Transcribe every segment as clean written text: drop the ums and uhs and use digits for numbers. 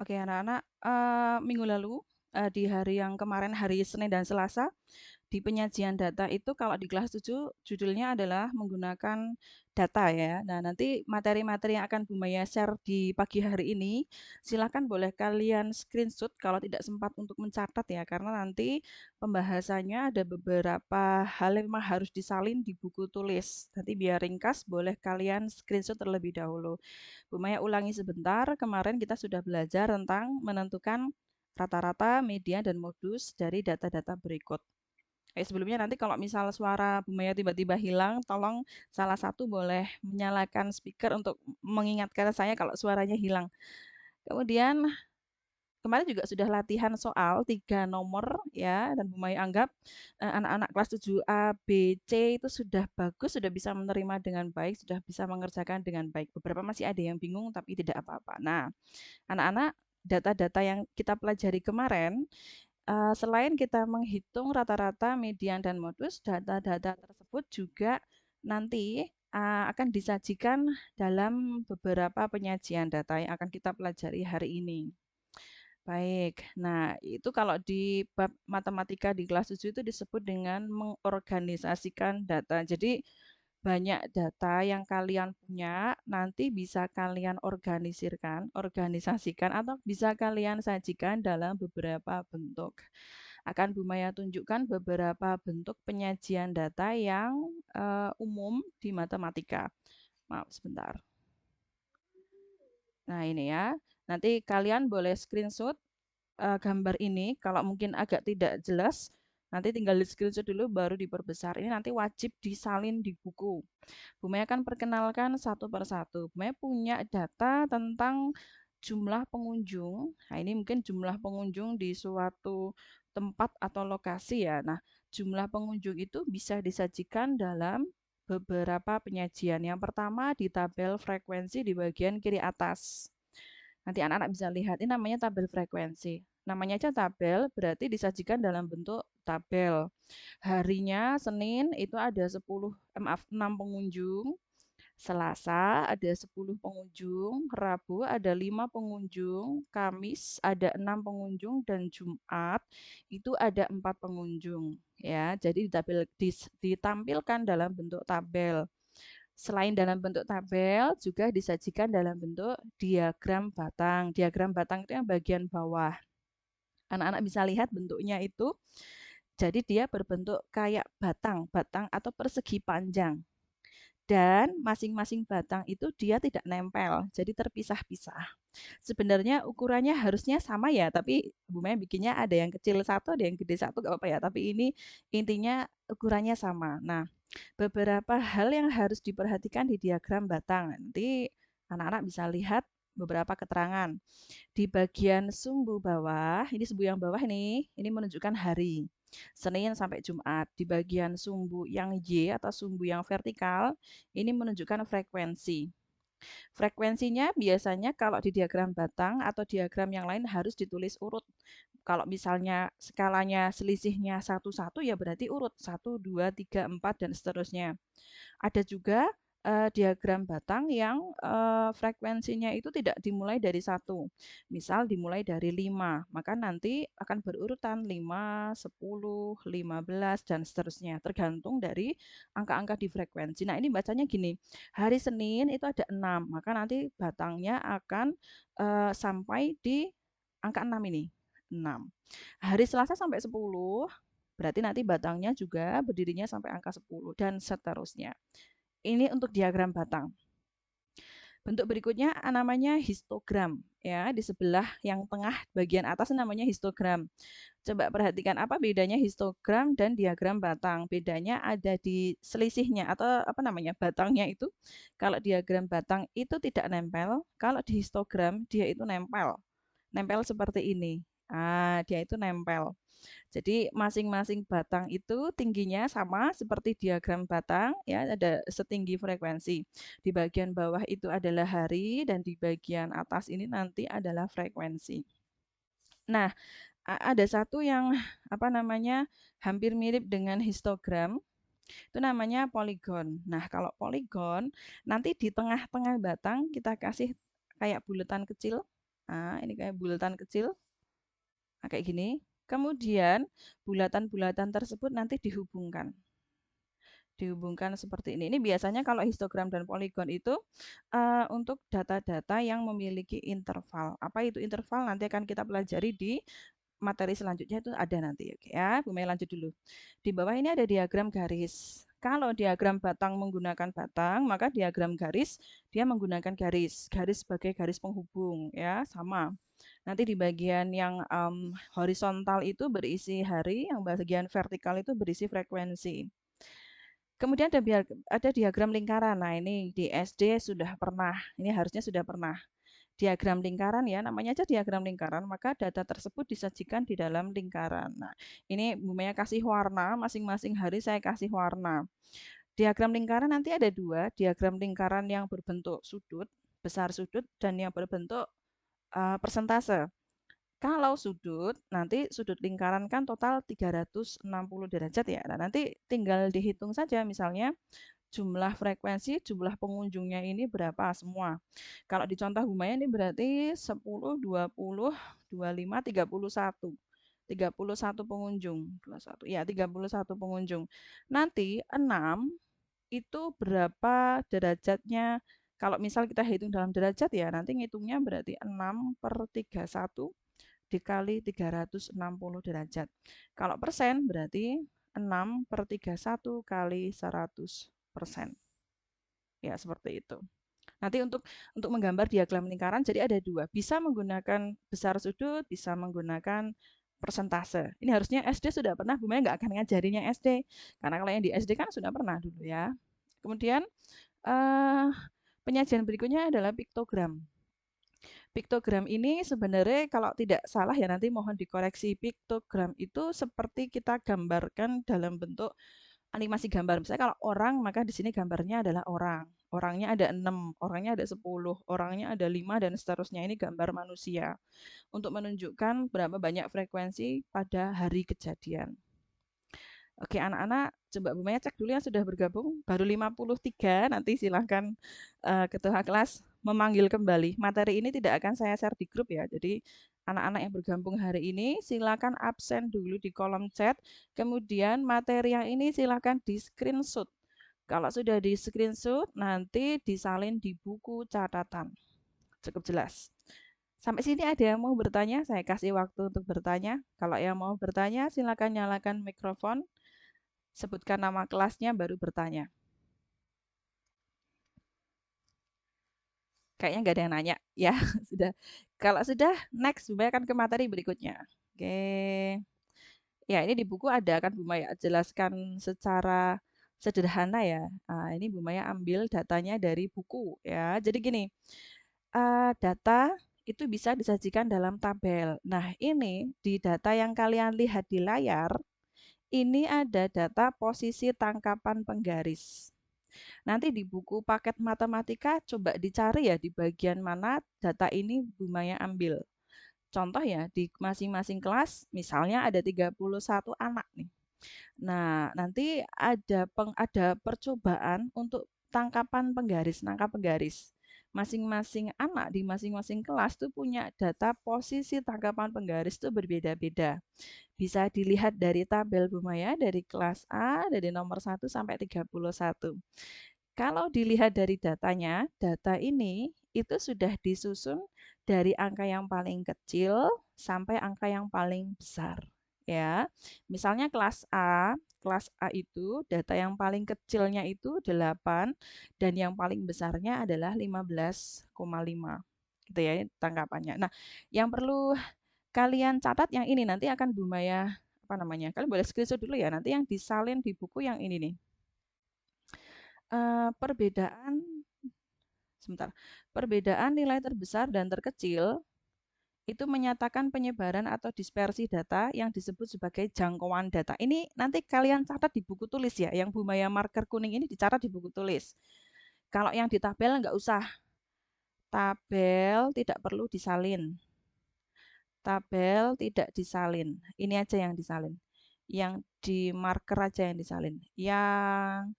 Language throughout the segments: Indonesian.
Oke, anak-anak, minggu lalu, di hari yang kemarin, hari Senin dan Selasa, di penyajian data itu kalau di kelas 7 judulnya adalah menggunakan data ya. Nah, nanti materi-materi yang akan Bu Maya share di pagi hari ini, silakan boleh kalian screenshot kalau tidak sempat untuk mencatat ya, karena nanti pembahasannya ada beberapa hal yang memang harus disalin di buku tulis. Nanti biar ringkas, boleh kalian screenshot terlebih dahulu. Bu Maya ulangi sebentar, kemarin kita sudah belajar tentang menentukan rata-rata, median, dan modus dari data-data berikut. Sebelumnya nanti kalau misal suara Bu Maya tiba-tiba hilang, tolong salah satu boleh menyalakan speaker untuk mengingatkan saya kalau suaranya hilang. Kemudian kemarin juga sudah latihan soal 3 nomor ya, dan Bu Maya anggap anak-anak kelas 7A, B, C itu sudah bagus, sudah bisa menerima dengan baik, sudah bisa mengerjakan dengan baik. Beberapa masih ada yang bingung tapi tidak apa-apa. Nah, anak-anak, data-data yang kita pelajari kemarin, selain kita menghitung rata-rata, median, dan modus, data-data tersebut juga nanti akan disajikan dalam beberapa penyajian data yang akan kita pelajari hari ini. Baik, nah itu kalau di bab matematika di kelas 7 itu disebut dengan mengorganisasikan data. Jadi banyak data yang kalian punya nanti bisa kalian organisasikan atau bisa kalian sajikan dalam beberapa bentuk. Akan Bu Maya tunjukkan beberapa bentuk penyajian data yang umum di matematika. Maaf sebentar. Nah ini ya, nanti kalian boleh screenshot gambar ini. Kalau mungkin agak tidak jelas, nanti tinggal di screenshot dulu baru diperbesar. Ini nanti wajib disalin di buku. Bu Maya akan perkenalkan satu per satu. Bu Maya punya data tentang jumlah pengunjung. Nah, ini mungkin jumlah pengunjung di suatu tempat atau lokasi ya. Nah, jumlah pengunjung itu bisa disajikan dalam beberapa penyajian. Yang pertama di tabel frekuensi di bagian kiri atas. Nanti anak-anak bisa lihat, ini namanya tabel frekuensi. Namanya aja tabel, berarti disajikan dalam bentuk tabel. Harinya Senin itu ada 6 pengunjung, Selasa ada 10 pengunjung, Rabu ada 5 pengunjung, Kamis ada 6 pengunjung, dan Jumat itu ada 4 pengunjung. Ya, jadi ditampilkan dalam bentuk tabel. Selain dalam bentuk tabel, juga disajikan dalam bentuk diagram batang. Diagram batang itu yang bagian bawah. Anak-anak bisa lihat bentuknya itu. Jadi dia berbentuk kayak batang, batang atau persegi panjang. Dan masing-masing batang itu dia tidak nempel, jadi terpisah-pisah. Sebenarnya ukurannya harusnya sama ya, tapi Bu Maya bikinnya ada yang kecil satu, ada yang gede satu, gak apa-apa ya. Tapi ini intinya ukurannya sama. Nah, beberapa hal yang harus diperhatikan di diagram batang. Nanti anak-anak bisa lihat beberapa keterangan. Di bagian sumbu bawah, ini sumbu yang bawah ini menunjukkan hari. Senin sampai Jumat. Di bagian sumbu yang Y atau sumbu yang vertikal, ini menunjukkan frekuensi. Frekuensinya biasanya kalau di diagram batang atau diagram yang lain harus ditulis urut. Kalau misalnya skalanya selisihnya 1-1 ya berarti urut 1, 2, 3, 4 dan seterusnya. Ada juga diagram batang yang frekuensinya itu tidak dimulai dari 1. Misal dimulai dari 5, maka nanti akan berurutan 5, 10, 15 dan seterusnya tergantung dari angka-angka di frekuensi. Nah, ini bacanya gini. Hari Senin itu ada 6, maka nanti batangnya akan sampai di angka 6 ini. 6. Hari Selasa sampai 10, berarti nanti batangnya juga berdirinya sampai angka 10 dan seterusnya. Ini untuk diagram batang. Bentuk berikutnya namanya histogram ya, di sebelah yang tengah bagian atas namanya histogram. Coba perhatikan apa bedanya histogram dan diagram batang. Bedanya ada di selisihnya atau apa namanya batangnya itu. Kalau diagram batang itu tidak nempel, kalau di histogram dia itu nempel. Nempel seperti ini. Dia itu nempel. Jadi masing-masing batang itu tingginya sama seperti diagram batang ya, ada setinggi frekuensi. Di bagian bawah itu adalah hari dan di bagian atas ini nanti adalah frekuensi. Nah, ada satu yang apa namanya hampir mirip dengan histogram. Itu namanya poligon. Nah, kalau poligon nanti di tengah-tengah batang kita kasih kayak buletan kecil. Nah, ini kayak bulatan kecil, nah, kayak gini. Kemudian bulatan-bulatan tersebut nanti dihubungkan. Dihubungkan seperti ini. Ini biasanya kalau histogram dan poligon itu untuk data-data yang memiliki interval. Apa itu interval? Nanti akan kita pelajari di materi selanjutnya, itu ada nanti. Oke ya, Bu Mei lanjut dulu. Di bawah ini ada diagram garis. Kalau diagram batang menggunakan batang, maka diagram garis dia menggunakan garis. Garis sebagai garis penghubung ya, sama. Nanti di bagian yang horizontal itu berisi hari, yang bagian vertikal itu berisi frekuensi. Kemudian ada diagram lingkaran. Nah, ini di SD sudah pernah. Ini harusnya sudah pernah. Diagram lingkaran ya, namanya aja diagram lingkaran, maka data tersebut disajikan di dalam lingkaran. Nah, ini Bu Maya kasih warna, masing-masing hari saya kasih warna. Diagram lingkaran nanti ada dua, diagram lingkaran yang berbentuk sudut, besar sudut, dan yang berbentuk persentase. Kalau sudut, nanti sudut lingkaran kan total 360 derajat ya. Nah, nanti tinggal dihitung saja misalnya jumlah frekuensi, jumlah pengunjungnya ini berapa semua. Kalau di contoh Humaya ini berarti 10, 20, 25, 31. 31 pengunjung. 21. Ya, 31 pengunjung. Nanti 6 itu berapa derajatnya? Kalau misal kita hitung dalam derajat ya, nanti ngitungnya berarti 6/31 dikali 360 derajat. Kalau persen berarti 6/31 kali 100%. Ya, seperti itu. Nanti untuk menggambar diagram lingkaran jadi ada dua. Bisa menggunakan besar sudut, bisa menggunakan persentase. Ini harusnya SD sudah pernah, Bu Maya nggak akan ngajarinya SD. Karena kalau yang di SD kan sudah pernah dulu ya. Kemudian eh, penyajian berikutnya adalah piktogram. Piktogram ini sebenarnya kalau tidak salah ya nanti mohon dikoreksi. Piktogram itu seperti kita gambarkan dalam bentuk animasi gambar. Misalnya kalau orang, maka di sini gambarnya adalah orang. Orangnya ada 6, orangnya ada 10, orangnya ada 5, dan seterusnya. Ini gambar manusia. Untuk menunjukkan berapa banyak frekuensi pada hari kejadian. Oke, anak-anak, coba Bu Maya cek dulu yang sudah bergabung. Baru 53, nanti silahkan ketua kelas memanggil kembali. Materi ini tidak akan saya share di grup ya. Jadi anak-anak yang bergabung hari ini silakan absen dulu di kolom chat. Kemudian materi yang ini silakan di screenshot. Kalau sudah di screenshot, nanti disalin di buku catatan. Cukup jelas. Sampai sini ada yang mau bertanya? Saya kasih waktu untuk bertanya. Kalau yang mau bertanya, silakan nyalakan mikrofon. Sebutkan nama kelasnya baru bertanya. Kayaknya nggak ada yang nanya ya. Sudah. Kalau sudah, next Bu Maya akan ke materi berikutnya. Oke. Ya, ini di buku ada kan Bu Maya jelaskan secara sederhana ya. Ini Bu Maya ambil datanya dari buku ya. Jadi gini, data itu bisa disajikan dalam tabel. Nah, ini di data yang kalian lihat di layar, ini ada data posisi tangkapan penggaris. Nanti di buku paket matematika coba dicari ya di bagian mana data ini Bu Maya ambil. Contoh ya, di masing-masing kelas misalnya ada 31 anak nih. Nah, nanti ada percobaan untuk tangkapan penggaris, nangkap penggaris. Masing-masing anak di masing-masing kelas tuh punya data posisi tangkapan penggaris tuh berbeda-beda. Bisa dilihat dari tabel Bu Maya dari kelas A dari nomor 1 sampai 31. Kalau dilihat dari datanya, data ini itu sudah disusun dari angka yang paling kecil sampai angka yang paling besar. Ya, misalnya kelas A itu data yang paling kecilnya itu 8 dan yang paling besarnya adalah 15,5. Gitu ya tangkapannya. Nah, yang perlu kalian catat yang ini nanti akan Bu Maya apa namanya? Kalian boleh screenshot dulu ya. Nanti yang disalin di buku yang ini nih. Perbedaan sebentar. Perbedaan nilai terbesar dan terkecil itu menyatakan penyebaran atau dispersi data yang disebut sebagai jangkauan data. Ini nanti kalian catat di buku tulis ya. Yang Bu Maya marker kuning ini dicatat di buku tulis. Kalau yang di tabel nggak usah. Tabel tidak perlu disalin. Tabel tidak disalin. Ini aja yang disalin. Yang di marker aja yang disalin. Yang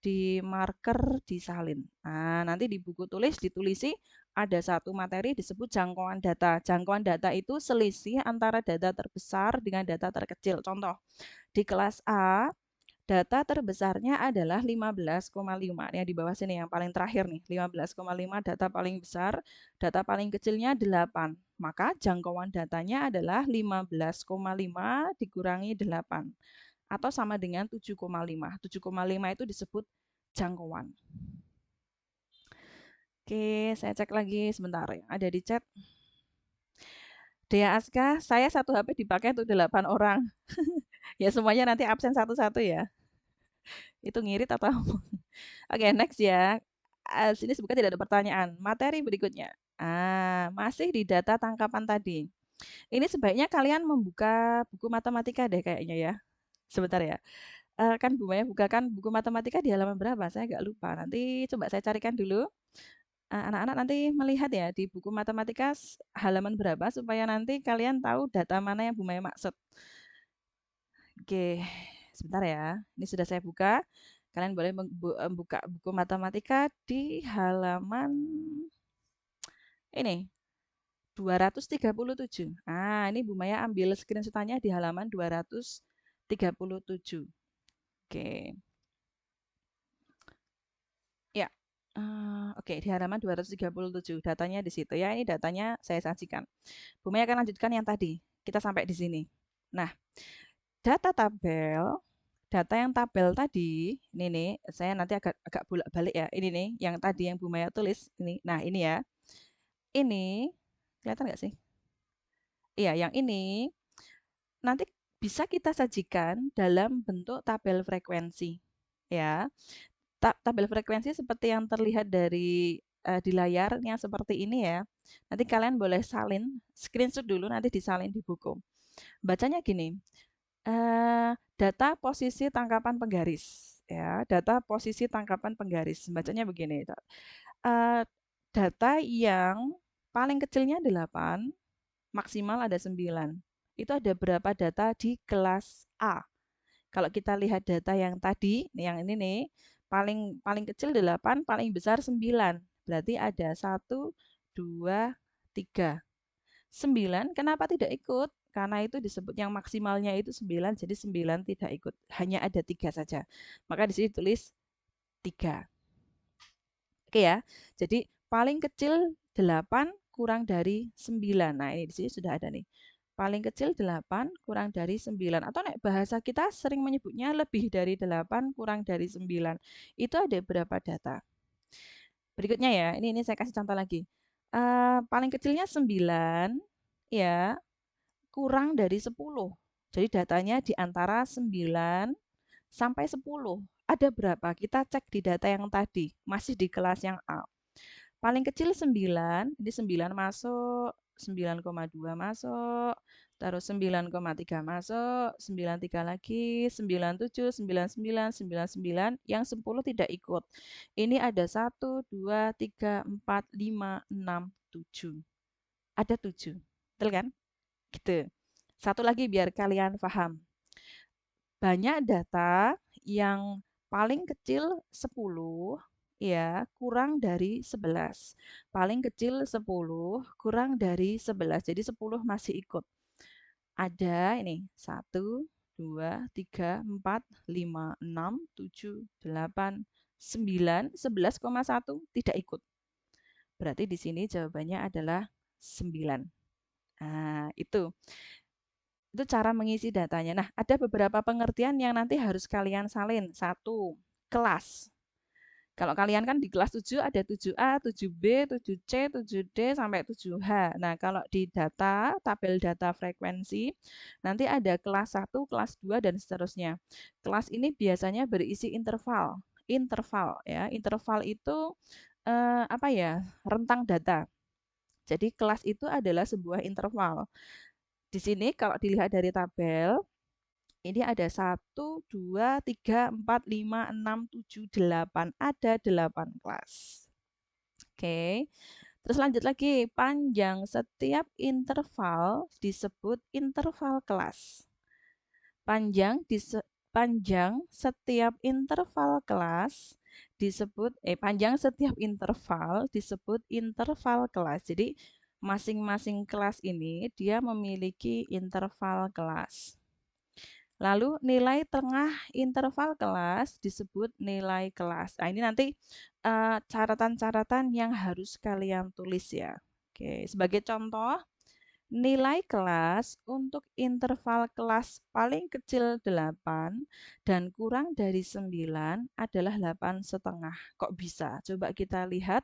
di marker disalin. Nah, nanti di buku tulis ditulisi ada satu materi disebut jangkauan data. Jangkauan data itu selisih antara data terbesar dengan data terkecil. Contoh, di kelas A, data terbesarnya adalah 15,5. Yang di bawah sini yang paling terakhir nih, 15,5 data paling besar, data paling kecilnya 8. Maka jangkauan datanya adalah 15,5 dikurangi 8 atau sama dengan 7,5. 7,5 itu disebut jangkauan. Oke, saya cek lagi sebentar ya. Ada di chat. Dea Aska, saya satu HP dipakai untuk 8 orang. Ya semuanya nanti absen satu-satu ya. Itu ngirit atau? Oke, next ya. Sini semoga tidak ada pertanyaan. Materi berikutnya. Masih di data tangkapan tadi. Ini sebaiknya kalian membuka buku matematika deh kayaknya ya. Sebentar ya. Kan Bu Maya bukakan buku matematika di halaman berapa? Saya nggak lupa. Nanti coba saya carikan dulu. Anak-anak nanti melihat ya di buku matematika halaman berapa supaya nanti kalian tahu data mana yang Bu Maya maksud. Oke, sebentar ya. Ini sudah saya buka. Kalian boleh membuka buku matematika di halaman ini 237. Ini Bu Maya ambil screenshot-nya di halaman 237. Oke. Ya. Oke, di halaman 237. Datanya di situ ya. Ini datanya saya sajikan. Bu Maya akan lanjutkan yang tadi. Kita sampai di sini. Nah, data yang tabel tadi, ini nih, saya nanti agak bolak-balik ya. Ini nih, yang tadi yang Bu Maya tulis ini. Nah, ini ya. Ini kelihatan nggak sih? Iya, yang ini nanti bisa kita sajikan dalam bentuk tabel frekuensi. Ya, tabel frekuensi seperti yang terlihat dari di layarnya seperti ini ya. Nanti kalian boleh salin, screenshot dulu, nanti disalin di buku. Bacanya gini, data posisi tangkapan penggaris. Ya, data posisi tangkapan penggaris. Bacanya begini. Data yang paling kecilnya 8, maksimal ada 9. Itu ada berapa data di kelas A? Kalau kita lihat data yang tadi, yang ini nih, paling kecil 8, paling besar 9. Berarti ada 1, 2, 3. 9 kenapa tidak ikut? Karena itu disebut yang maksimalnya itu 9, jadi 9 tidak ikut. Hanya ada 3 saja. Maka di sini tulis 3. Oke ya. Jadi paling kecil 8 kurang dari 9. Nah, ini di sini sudah ada nih. Paling kecil 8 kurang dari 9. Atau nek bahasa kita sering menyebutnya lebih dari 8 kurang dari 9. Itu ada berapa data? Berikutnya ya, ini saya kasih contoh lagi. Paling kecilnya 9, ya, kurang dari 10. Jadi datanya di antara 9 sampai 10. Ada berapa? Kita cek di data yang tadi, masih di kelas yang A. Paling kecil 9, ini 9 masuk, 9,2 masuk, terus 9,3 masuk, 93 lagi, 97, 99, 99, yang 10 tidak ikut. Ini ada 1, 2, 3, 4, 5, 6, 7. Ada 7. Betul kan? Gitu. Satu lagi biar kalian paham. Banyak data yang paling kecil 10 ya kurang dari 11. Paling kecil 10 kurang dari 11. Jadi 10 masih ikut. Ada ini 1, 2, 3, 4, 5, 6, 7, 8, 9, 11,1 tidak ikut. Berarti di sini jawabannya adalah 9. Itu cara mengisi datanya. Nah, ada beberapa pengertian yang nanti harus kalian salin. 1, kelas. Kalau kalian kan di kelas 7 ada 7A, 7B, 7C, 7D, sampai 7H. Nah, kalau di data, tabel data frekuensi, nanti ada kelas 1, kelas 2, dan seterusnya. Kelas ini biasanya berisi interval. Interval ya. Interval itu apa ya? Rentang data. Jadi kelas itu adalah sebuah interval. Di sini kalau dilihat dari tabel, ini ada 1, 2, 3, 4, 5, 6, 7, 8. Ada 8 kelas. Oke. Terus lanjut lagi, panjang setiap interval disebut interval kelas. Panjang setiap interval kelas disebut panjang setiap interval disebut interval kelas. Jadi masing-masing kelas ini dia memiliki interval kelas. Lalu nilai tengah interval kelas disebut nilai kelas. Nah, ini nanti catatan-catatan yang harus kalian tulis ya. Oke, sebagai contoh, nilai kelas untuk interval kelas paling kecil 8 dan kurang dari 9 adalah 8,5. Kok bisa? Coba kita lihat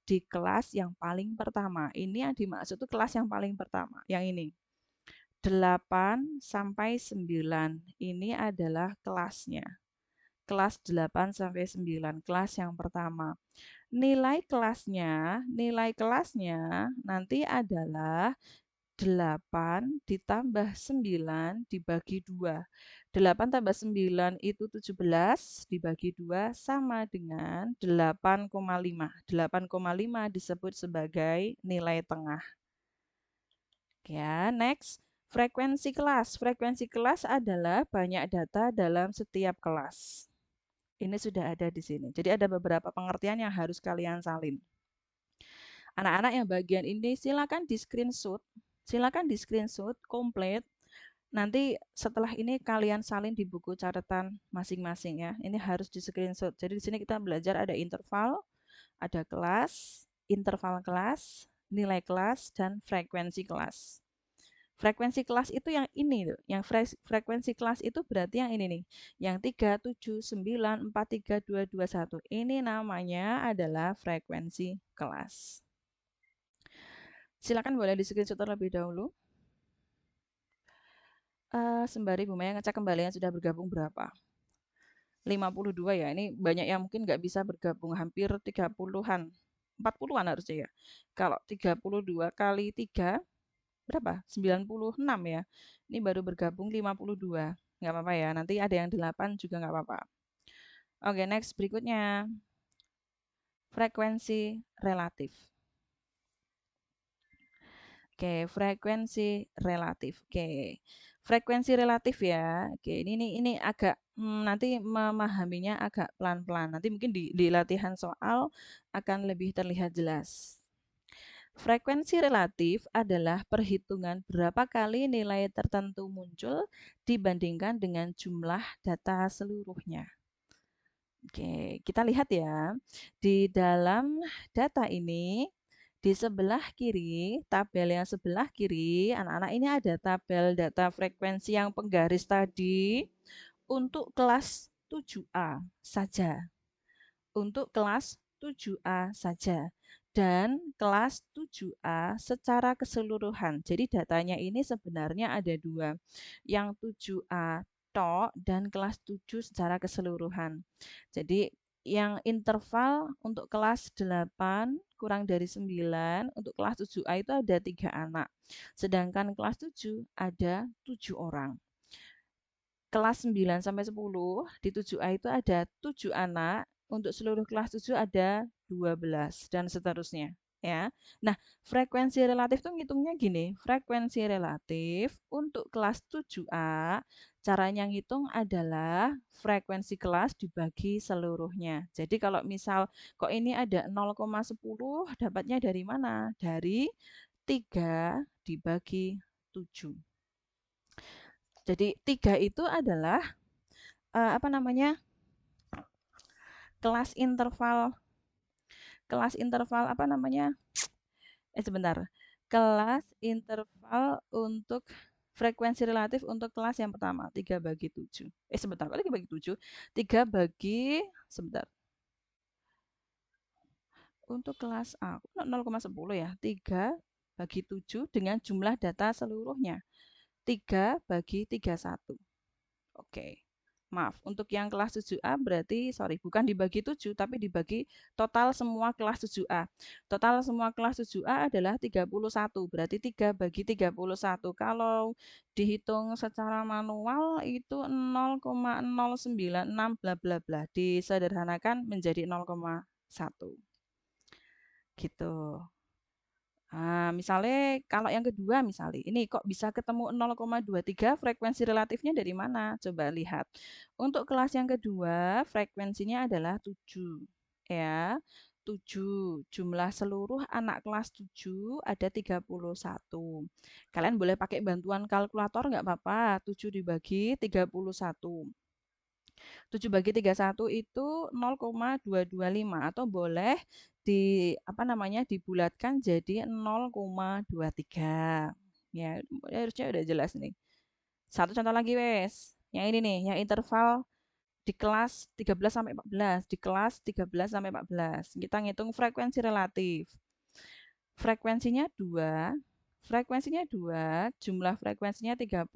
di kelas yang paling pertama. Ini yang dimaksud itu kelas yang paling pertama, yang ini. 8 sampai 9 ini adalah kelasnya. Kelas 8 sampai 9, kelas yang pertama. Nilai kelasnya nanti adalah 8 ditambah 9 dibagi 2. 8 tambah 9 itu 17 dibagi 2 sama dengan 8,5. 8,5 disebut sebagai nilai tengah. Ya, next. Frekuensi kelas. Frekuensi kelas adalah banyak data dalam setiap kelas. Ini sudah ada di sini. Jadi ada beberapa pengertian yang harus kalian salin. Anak-anak yang bagian ini silakan di screenshot. Silakan di screenshot komplit. Nanti setelah ini kalian salin di buku catatan masing-masing ya. Ini harus di screenshot. Jadi di sini kita belajar ada interval, ada kelas, interval kelas, nilai kelas, dan frekuensi kelas. Frekuensi kelas itu yang ini tuh. Yang frekuensi kelas itu berarti yang ini nih. Yang 3, 7, 9, 4, 3, 2, 2, 1. Ini namanya adalah frekuensi kelas. Silakan boleh di screenshot terlebih dahulu. Sembari Bu Maya ngecek kembali yang sudah bergabung berapa. 52 ya. Ini banyak yang mungkin nggak bisa bergabung. Hampir 30-an. 40-an harusnya ya. Kalau 32 kali 3 berapa? 96 ya. Ini baru bergabung 52. Nggak apa-apa ya. Nanti ada yang 8 juga nggak apa-apa. Oke, next berikutnya. Frekuensi relatif. Oke, frekuensi relatif. Oke. Frekuensi relatif ya. Oke, ini agak nanti memahaminya agak pelan-pelan. Nanti mungkin di latihan soal akan lebih terlihat jelas. Frekuensi relatif adalah perhitungan berapa kali nilai tertentu muncul dibandingkan dengan jumlah data seluruhnya. Oke, kita lihat ya. Di dalam data ini, di sebelah kiri, tabel yang sebelah kiri, anak-anak ini ada tabel data frekuensi yang penggaris tadi untuk kelas 7A saja. Untuk kelas 7A saja dan kelas 7A secara keseluruhan. Jadi datanya ini sebenarnya ada dua, yang 7A tok dan kelas 7 secara keseluruhan. Jadi yang interval untuk kelas 8 kurang dari 9, untuk kelas 7A itu ada 3 anak. Sedangkan kelas 7 ada 7 orang. Kelas 9 sampai 10 di 7A itu ada 7 anak, untuk seluruh kelas 7 ada 12 dan seterusnya ya. Nah, frekuensi relatif tuh ngitungnya gini, frekuensi relatif untuk kelas 7A caranya ngitung adalah frekuensi kelas dibagi seluruhnya. Jadi kalau misal kok ini ada 0,10 dapatnya dari mana? Dari 3 dibagi 7. Jadi 3 itu adalah apa namanya? Kelas interval apa namanya? Sebentar. Kelas interval untuk frekuensi relatif untuk kelas yang pertama 3 bagi 7. Sebentar, kok 3 bagi 7? 3 bagi sebentar. Untuk kelas A 0,10 ya. 3 bagi 7 dengan jumlah data seluruhnya. 3 bagi 31. Oke. Maaf, untuk yang kelas 7A berarti, bukan dibagi 7, tapi dibagi total semua kelas 7A. Total semua kelas 7A adalah 31, berarti 3 bagi 31. Kalau dihitung secara manual itu 0,096 bla bla bla. Disederhanakan menjadi 0,1. Gitu. Nah, misalnya kalau yang kedua misalnya, ini kok bisa ketemu 0,23 frekuensi relatifnya dari mana? Coba lihat. Untuk kelas yang kedua, frekuensinya adalah 7. ya. 7. Jumlah seluruh anak kelas 7 ada 31. Kalian boleh pakai bantuan kalkulator nggak apa-apa. 7 dibagi 31. 7 bagi 31 itu 0,225 atau boleh apa namanya dibulatkan jadi 0,23. Ya, harusnya udah jelas nih. Satu contoh lagi wes. Yang ini nih, yang interval di kelas 13 sampai 14, di kelas 13 sampai 14. Kita ngitung frekuensi relatif. Frekuensinya 2, frekuensinya 2, jumlah frekuensinya 31.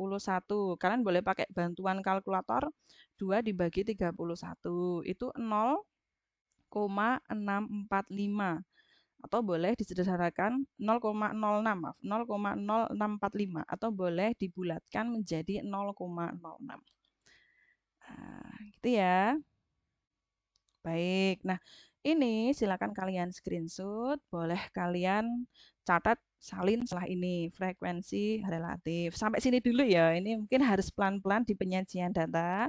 Kalian boleh pakai bantuan kalkulator. 2 dibagi 31 itu 0,645 atau boleh disederhanakan 0,06, maaf, 0,0645 atau boleh dibulatkan menjadi 0,06. Nah, gitu ya. Baik. Nah, ini silakan kalian screenshot, boleh kalian catat salin setelah ini frekuensi relatif. Sampai sini dulu ya. Ini mungkin harus pelan-pelan di penyajian data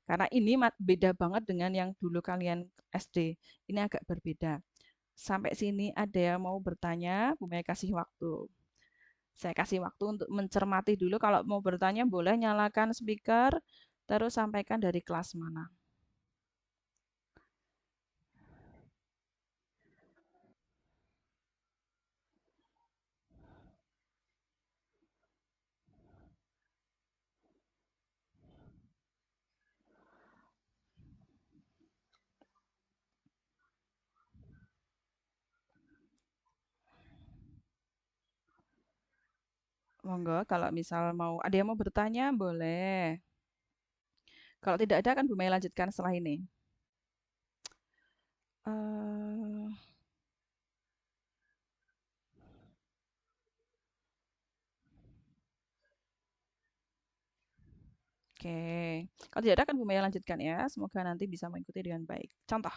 karena ini beda banget dengan yang dulu kalian SD. Ini agak berbeda. Sampai sini ada yang mau bertanya, Bu Maya kasih waktu. Saya kasih waktu untuk mencermati dulu. Kalau mau bertanya boleh nyalakan speaker, terus sampaikan dari kelas mana. Monggo, kalau misal mau ada yang mau bertanya boleh. Kalau tidak ada kan Bu Maya lanjutkan setelah ini. Eh, Oke, kalau tidak ada kan Bu Maya lanjutkan ya. Semoga nanti bisa mengikuti dengan baik. Contoh.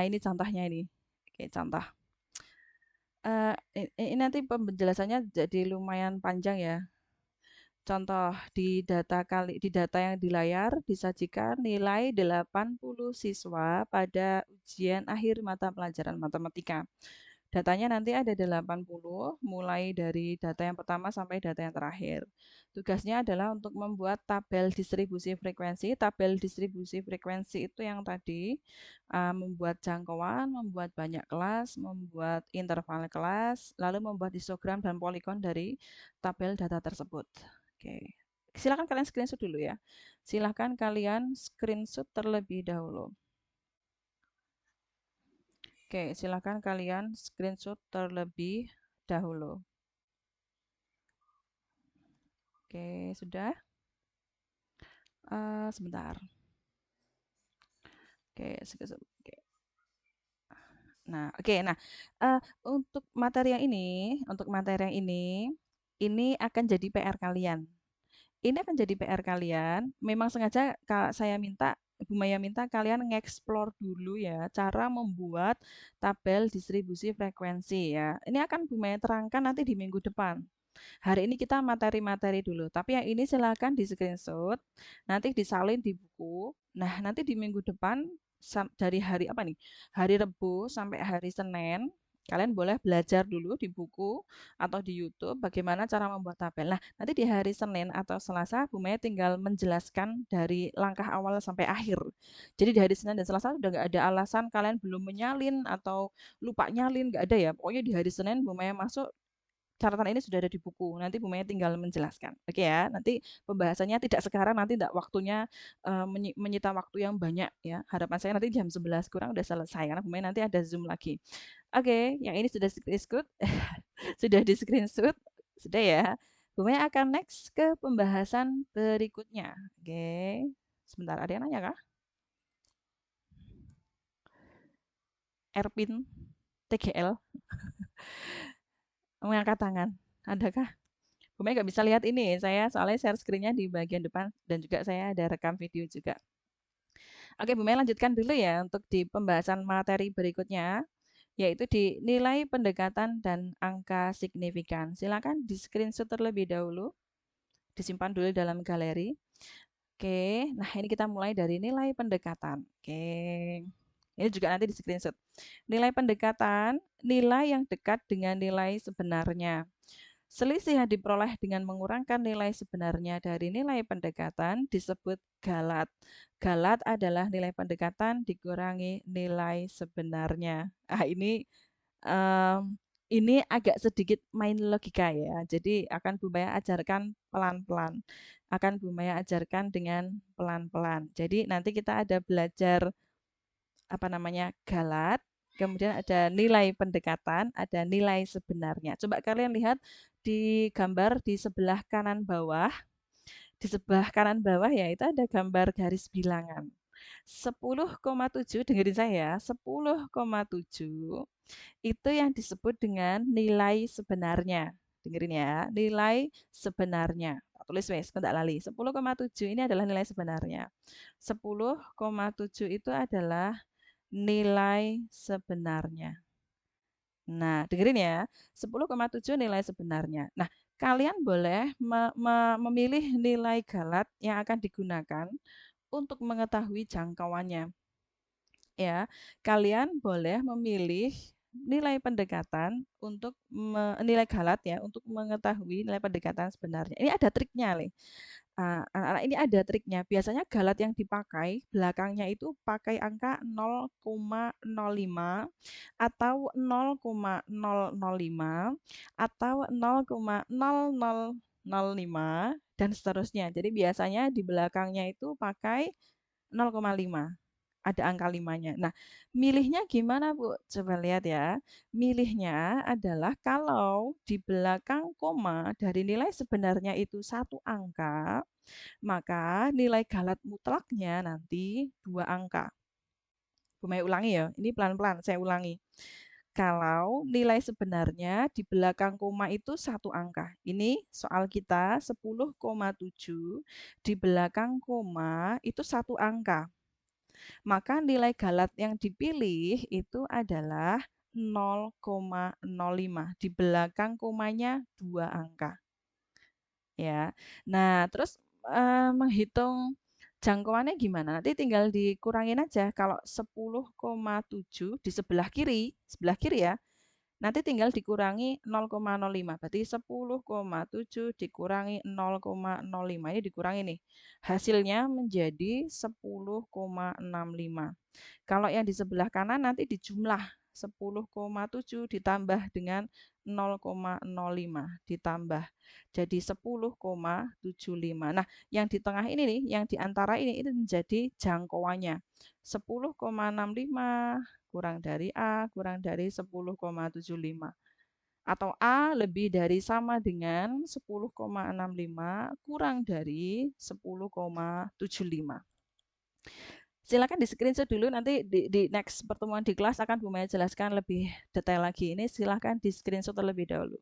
Ini contohnya ini. Oke, contoh. Ini nanti penjelasannya jadi lumayan panjang ya. Contoh di data yang di layar disajikan nilai 80 siswa pada ujian akhir mata pelajaran matematika. Datanya nanti ada 80 mulai dari data yang pertama sampai data yang terakhir. Tugasnya adalah untuk membuat tabel distribusi frekuensi. Tabel distribusi frekuensi itu yang tadi membuat jangkauan, membuat banyak kelas, membuat interval kelas, lalu membuat histogram dan poligon dari tabel data tersebut. Oke. Silakan kalian screenshot dulu ya. Silakan kalian screenshot terlebih dahulu. Oke, silakan kalian screenshot terlebih dahulu. Oke, sudah? Sebentar. Oke, oke. Nah, oke. Nah, untuk materi yang ini akan jadi PR kalian. Ini akan jadi PR kalian. Memang sengaja saya minta, Bu Maya minta kalian nge-explore dulu ya cara membuat tabel distribusi frekuensi ya. Ini akan Bu Maya terangkan nanti di minggu depan. Hari ini kita materi-materi dulu, tapi yang ini silakan di screenshot, nanti disalin di buku. Nah, nanti di minggu depan dari hari apa nih? Hari Rabu sampai hari Senin, kalian boleh belajar dulu di buku atau di YouTube bagaimana cara membuat tabel. Nah, nanti di hari Senin atau Selasa, Bu Maya tinggal menjelaskan dari langkah awal sampai akhir. Jadi di hari Senin dan Selasa sudah nggak ada alasan kalian belum menyalin atau lupa nyalin, nggak ada ya. Pokoknya di hari Senin Bu Maya masuk catatan ini sudah ada di buku. Nanti Bu Maya tinggal menjelaskan. Oke ya, nanti pembahasannya tidak sekarang, nanti tidak waktunya menyita waktu yang banyak ya. Harapan saya nanti jam 11 kurang udah selesai karena Bu Maya nanti ada Zoom lagi. Oke, yang ini sudah screenshot, sudah di screenshot, sudah ya. Bu Maya akan next ke pembahasan berikutnya. Oke, sebentar ada yang nanya kah? Erpin, TGL, mengangkat tangan. Adakah? Bu Mei nggak bisa lihat ini, saya soalnya share screen-nya di bagian depan dan juga saya ada rekam video juga. Oke, Bu Mei lanjutkan dulu ya untuk di pembahasan materi berikutnya, yaitu di nilai pendekatan dan angka signifikan. Silakan di screenshot terlebih dahulu, disimpan dulu dalam galeri. Oke, nah ini kita mulai dari nilai pendekatan. Oke. Ini juga nanti di screenshot. Nilai pendekatan, nilai yang dekat dengan nilai sebenarnya. Selisih yang diperoleh dengan mengurangkan nilai sebenarnya dari nilai pendekatan disebut galat. Galat adalah nilai pendekatan dikurangi nilai sebenarnya. Ini agak sedikit main logika ya. Jadi akan Bu Maya ajarkan pelan-pelan. Akan Bu Maya ajarkan dengan pelan-pelan. Jadi nanti kita ada belajar apa namanya galat, kemudian ada nilai pendekatan, ada nilai sebenarnya. Coba kalian lihat di gambar di sebelah kanan bawah. Di sebelah kanan bawah ya itu ada gambar garis bilangan. 10,7 dengerin saya, 10,7 itu yang disebut dengan nilai sebenarnya. Dengerin ya, nilai sebenarnya. Tulis wes, tidak lali. 10,7 ini adalah nilai sebenarnya. 10,7 itu adalah nilai sebenarnya. Nah, dengerin ya, 10,7 nilai sebenarnya. Nah, kalian boleh memilih nilai galat yang akan digunakan untuk mengetahui jangkauannya. Ya, kalian boleh memilih nilai pendekatan untuk nilai galat ya untuk mengetahui nilai pendekatan sebenarnya. Ini ada triknya, Le. Anak-anak ini ada triknya. Biasanya galat yang dipakai belakangnya itu pakai angka 0,05 atau 0,005 atau 0,0005 dan seterusnya. Jadi biasanya di belakangnya itu pakai 0,5. Ada angka 5-nya. Nah, milihnya gimana, Bu? Coba lihat ya. Milihnya adalah kalau di belakang koma dari nilai sebenarnya itu satu angka, maka nilai galat mutlaknya nanti 2 angka. Bu Maya ulangi ya, ini pelan-pelan saya ulangi. Kalau nilai sebenarnya di belakang koma itu satu angka. Ini soal kita 10,7 di belakang koma itu satu angka. Maka nilai galat yang dipilih itu adalah 0,05. Di belakang komanya 2 angka. Ya. Nah, terus menghitung jangkauannya gimana? Nanti tinggal dikurangin aja. Kalau 10,7 di sebelah kiri ya, nanti tinggal dikurangi 0,05. Berarti 10,7 dikurangi 0,05. Ini dikurangi nih. Hasilnya menjadi 10,65. Kalau yang di sebelah kanan nanti dijumlah 10,7 ditambah dengan 0,05 ditambah jadi 10,75. Nah, yang di tengah ini nih, yang di antara ini menjadi jangkauannya. 10,65 kurang dari A kurang dari 10,75. Atau A lebih dari sama dengan 10,65 kurang dari 10,75. Silakan di screenshot dulu, nanti di next pertemuan di kelas akan Bu Maya jelaskan lebih detail lagi. Ini silahkan di screenshot terlebih dahulu.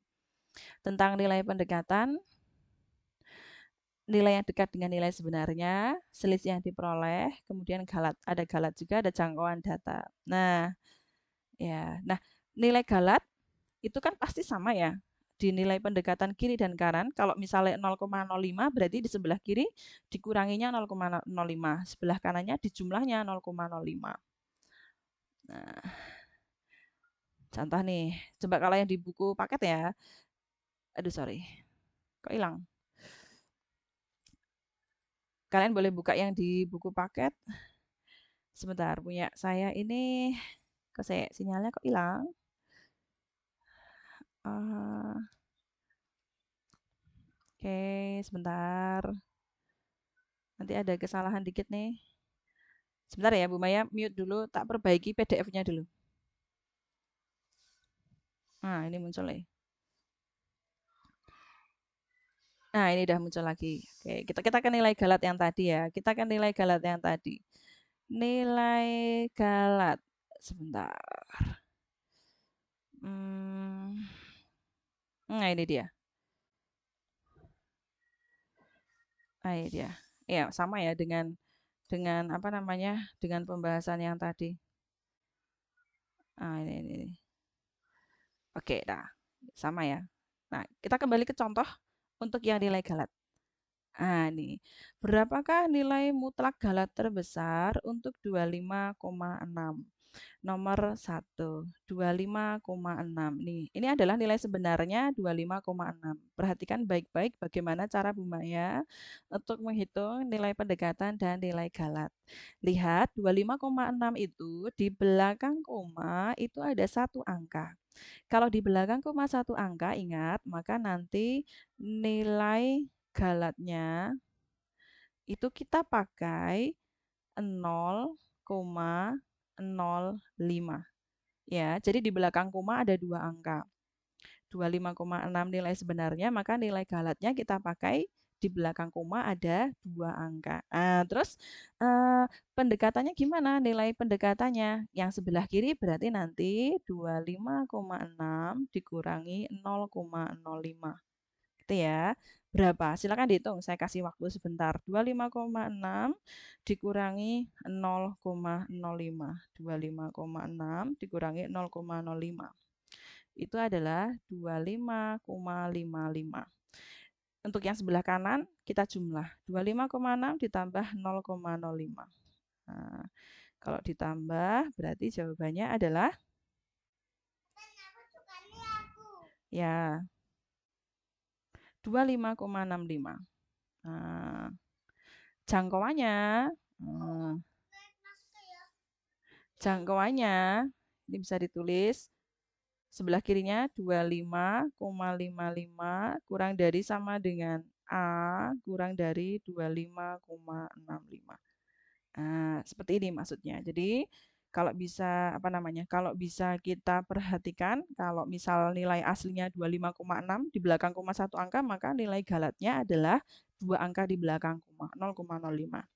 Tentang nilai pendekatan, nilai yang dekat dengan nilai sebenarnya, selisih yang diperoleh, kemudian galat. Ada galat juga, ada jangkauan data. Nah, ya. Nah, nilai galat itu kan pasti sama ya. Di nilai pendekatan kiri dan kanan, kalau misalnya 0,05 berarti di sebelah kiri dikuranginya 0,05, sebelah kanannya dijumlahnya 0,05. Nah, contoh nih, coba kalau yang di buku paket ya. Aduh, sorry. Kok hilang? Kalian boleh buka yang di buku paket. Sebentar, punya saya ini kok saya sinyalnya kok hilang? Oke, sebentar. Nanti ada kesalahan dikit nih. Sebentar ya, Bu Maya mute dulu, tak perbaiki PDF-nya dulu. Nah, ini muncul nih. Nah, ini udah muncul lagi. Oke, kita akan nilai galat yang tadi ya. Kita akan nilai galat yang tadi. Nilai galat. Sebentar. Nah, ini dia. Nah, ini dia. Ya, sama ya dengan apa namanya? Dengan pembahasan yang tadi. Nah, ini. Oke, dah. Sama ya. Nah, kita kembali ke contoh untuk yang nilai galat. Nah, nih. Berapakah nilai mutlak galat terbesar untuk 25,6? Nomor 1, 25,6. Nih, ini adalah nilai sebenarnya 25,6. Perhatikan baik-baik bagaimana cara Bu Maya untuk menghitung nilai pendekatan dan nilai galat. Lihat, 25,6 itu di belakang koma itu ada satu angka. Kalau di belakang koma satu angka, ingat, maka nanti nilai galatnya itu kita pakai 0,05. Ya, jadi di belakang koma ada dua angka. 25,6 nilai sebenarnya, maka nilai galatnya kita pakai di belakang koma ada dua angka. Terus pendekatannya gimana? Nilai pendekatannya yang sebelah kiri berarti nanti 25,6 dikurangi 0,05. Gitu ya. Berapa? Silakan dihitung. Saya kasih waktu sebentar. 25,6 dikurangi 0,05. 25,6 dikurangi 0,05. Itu adalah 25,55. Untuk yang sebelah kanan kita jumlah 25,6 ditambah 0,05. Nah, kalau ditambah berarti jawabannya adalah ya 25,65. Nah, jangkauannya jangkauannya ini bisa ditulis sebelah kirinya 25,55 kurang dari sama dengan A kurang dari 25,65. Nah, seperti ini maksudnya. Jadi kalau bisa apa namanya? Kalau bisa kita perhatikan kalau misal nilai aslinya 25,6 di belakang koma satu angka, maka nilai galatnya adalah dua angka di belakang koma 0,05.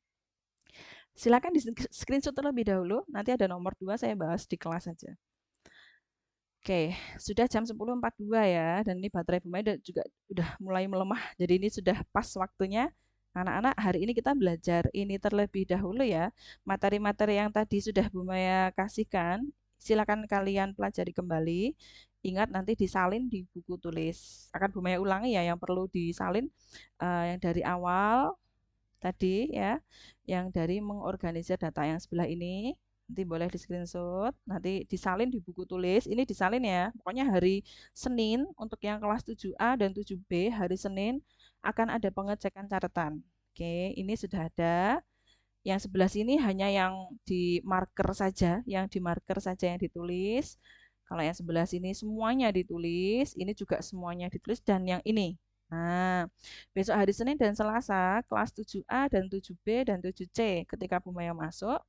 Silakan di screenshot terlebih dahulu. Nanti ada nomor 2 saya bahas di kelas saja. Oke, sudah jam 10.42 ya, dan ini baterai Bu Maya juga udah mulai melemah. Jadi ini sudah pas waktunya. Anak-anak, hari ini kita belajar ini terlebih dahulu ya. Materi-materi yang tadi sudah Bu Maya kasihkan, silakan kalian pelajari kembali. Ingat nanti disalin di buku tulis. Akan Bu Maya ulangi ya yang perlu disalin yang dari awal tadi ya, yang dari mengorganisir data yang sebelah ini. Nanti boleh di screenshot, nanti disalin di buku tulis. Ini disalin ya. Pokoknya hari Senin untuk yang kelas 7A dan 7B hari Senin akan ada pengecekan catatan. Oke, ini sudah ada. Yang sebelah sini hanya yang di marker saja, yang di marker saja yang ditulis. Kalau yang sebelah sini semuanya ditulis, ini juga semuanya ditulis dan yang ini. Nah, besok hari Senin dan Selasa kelas 7A dan 7B dan 7C ketika Bu Maya masuk,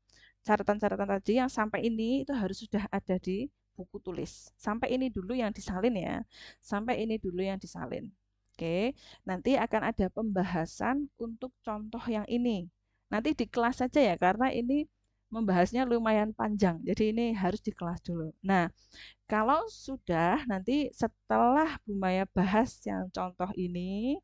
catatan-catatan tadi yang sampai ini itu harus sudah ada di buku tulis. Sampai ini dulu yang disalin ya. Sampai ini dulu yang disalin. Oke, nanti akan ada pembahasan untuk contoh yang ini. Nanti di kelas saja ya, karena ini membahasnya lumayan panjang. Jadi ini harus di kelas dulu. Nah, kalau sudah nanti setelah Bu Maya bahas yang contoh ini,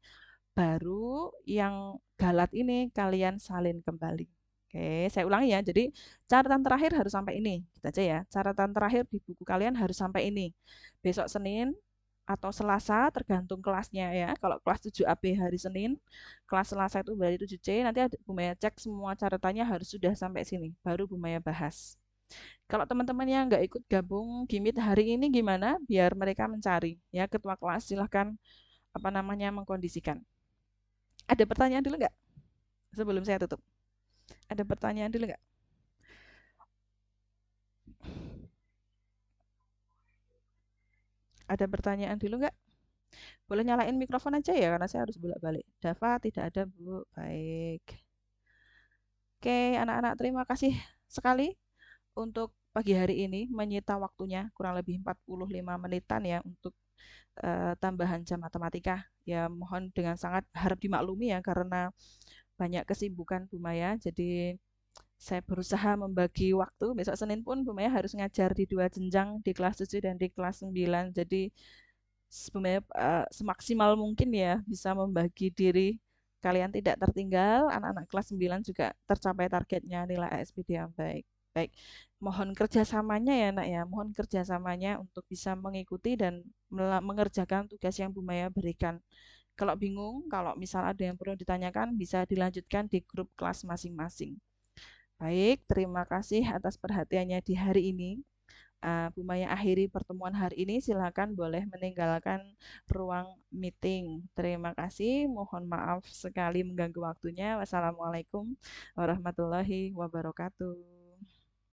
baru yang galat ini kalian salin kembali. Oke, saya ulangi ya. Jadi catatan terakhir harus sampai ini. Kita aja ya. Catatan terakhir di buku kalian harus sampai ini. Besok Senin atau Selasa tergantung kelasnya ya. Kalau kelas 7AB hari Senin, kelas Selasa itu berarti 7C. Nanti ada Bu Maya cek semua catatannya harus sudah sampai sini. Baru Bu Maya bahas. Kalau teman-teman yang nggak ikut gabung Gimit hari ini gimana? Biar mereka mencari. Ya, ketua kelas silahkan apa namanya mengkondisikan. Ada pertanyaan dulu nggak? Sebelum saya tutup. Ada pertanyaan dulu nggak? Ada pertanyaan dulu nggak? Boleh nyalain mikrofon aja ya, karena saya harus bolak-balik. Dava tidak ada, Bu. Baik. Oke, anak-anak terima kasih sekali untuk pagi hari ini menyita waktunya kurang lebih 45 menitan ya untuk tambahan jam matematika. Ya mohon dengan sangat harap dimaklumi ya karena banyak kesibukan Bu Maya. Jadi saya berusaha membagi waktu. Besok Senin pun Bu Maya harus ngajar di dua jenjang di kelas 7 dan di kelas 9. Jadi sebenarnya semaksimal mungkin ya bisa membagi diri kalian tidak tertinggal, anak-anak kelas 9 juga tercapai targetnya nilai ASPD yang baik. Baik, mohon kerjasamanya ya nak ya, mohon kerjasamanya untuk bisa mengikuti dan mengerjakan tugas yang Bu Maya berikan. Kalau bingung, kalau misal ada yang perlu ditanyakan, bisa dilanjutkan di grup kelas masing-masing. Baik, terima kasih atas perhatiannya di hari ini. Bu Maya akhiri pertemuan hari ini. Silakan boleh meninggalkan ruang meeting. Terima kasih. Mohon maaf sekali mengganggu waktunya. Wassalamualaikum warahmatullahi wabarakatuh.